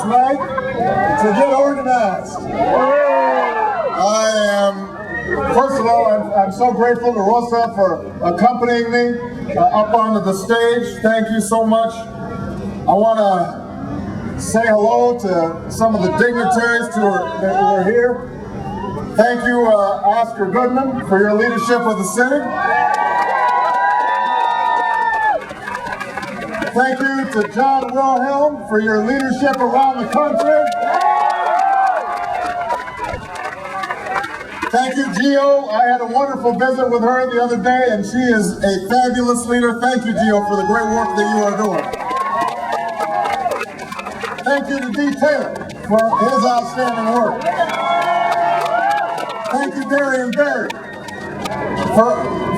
right? To get organized. First of all, I'm so grateful to Rosa for accompanying me up onto the stage. Thank you so much. I want to say hello to some of the dignitaries that are here. Thank you, Oscar Goodman, for your leadership of the city. Thank you to John Wilhelm for your leadership around the country. Thank you, Gio. I had a wonderful visit with her the other day, and she is a fabulous leader. Thank you, Gio, for the great work that you are doing. Thank you to D. Taylor for his outstanding work. Thank you, Darian Berry,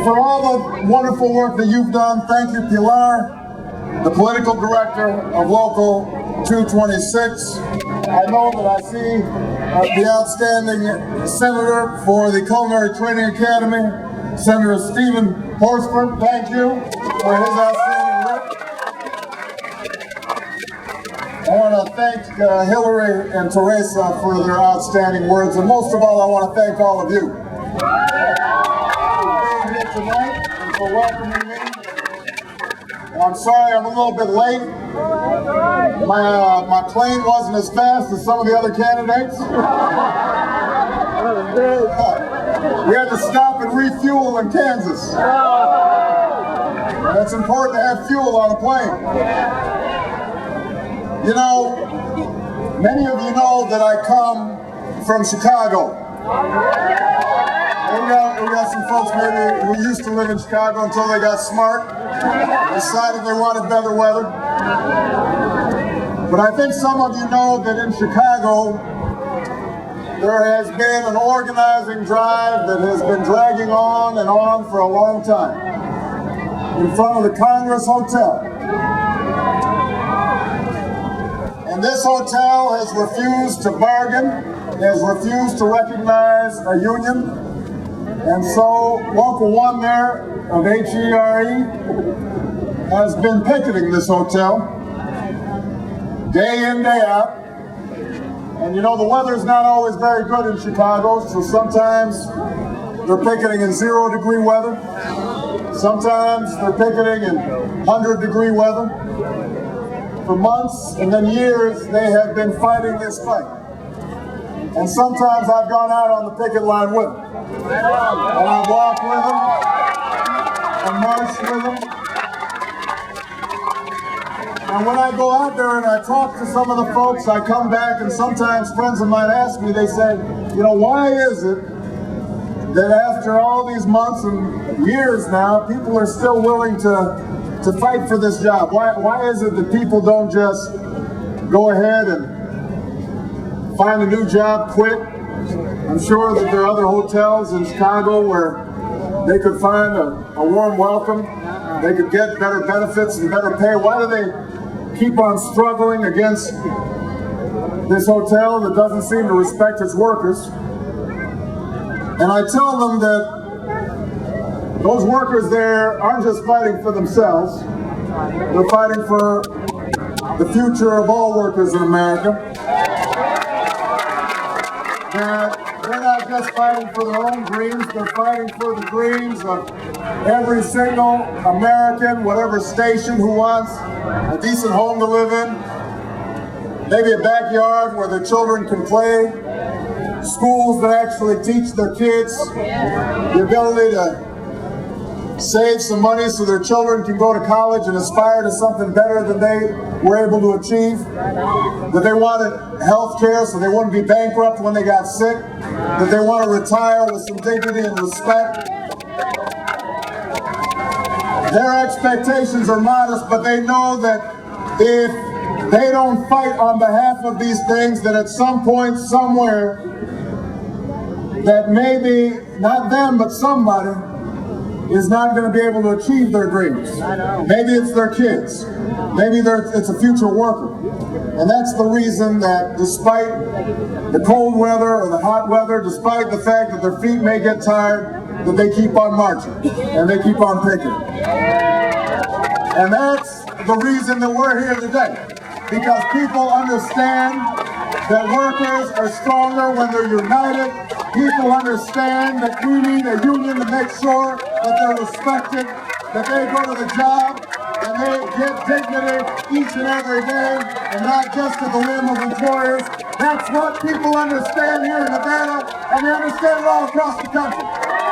for all the wonderful work that you've done. Thank you, Pilar, the political director of Local 226. I know that I see the outstanding senator for the Culinary Training Academy, Senator Stephen Horsford. Thank you for his outstanding work. I want to thank Hillary and Teresa for their outstanding words, and most of all, I want to thank all of you for being here tonight and for welcoming me. I'm sorry I'm a little bit late. My plane wasn't as fast as some of the other candidates. We had to stop and refuel in Kansas. It's important to have fuel on a plane. You know, many of you know that I come from Chicago. We got some folks maybe who used to live in Chicago until they got smart, decided they wanted better weather. But I think some of you know that in Chicago, there has been an organizing drive that has been dragging on and on for a long time in front of the Congress Hotel. And this hotel has refused to bargain, has refused to recognize a union. And so Local 1 there of HERE has been picketing this hotel day in, day out. And you know, the weather's not always very good in Chicago, so sometimes they're picketing in 0-degree weather. Sometimes they're picketing in 100-degree weather. For months and then years, they have been fighting this fight. And sometimes I've gone out on the picket line with them. And I've walked with them and marched with them. And when I go out there and I talk to some of the folks, I come back and sometimes friends of mine ask me, they say, you know, why is it that after all these months and years now, people are still willing to fight for this job? Why is it that people don't just go ahead and find a new job, quit? I'm sure that there are other hotels in Chicago where they could find a warm welcome. They could get better benefits and better pay. Why do they keep on struggling against this hotel that doesn't seem to respect its workers? And I tell them that those workers there aren't just fighting for themselves. They're fighting for the future of all workers in America. They're not just fighting for their own dreams, they're fighting for the dreams of every single American, whatever station, who wants a decent home to live in, maybe a backyard where their children can play, schools that actually teach their kids, the ability to save some money so their children can go to college and aspire to something better than they were able to achieve, that they wanted health care so they wouldn't be bankrupt when they got sick, that they want to retire with some dignity and respect. Their expectations are modest, but they know that if they don't fight on behalf of these things, that at some point, somewhere, that maybe not them, but somebody is not going to be able to achieve their dreams. Maybe it's their kids. Maybe it's a future worker. And that's the reason that despite the cold weather or the hot weather, despite the fact that their feet may get tired, that they keep on marching and they keep on picketing. And that's the reason that we're here today. because people understand that workers are stronger when they're united. People understand that we need a union to make sure that they're respected, that they go to the job and they get dignity each and every day, and not just to the whim of employers. That's what people understand here in Nevada, and they understand it all across the country.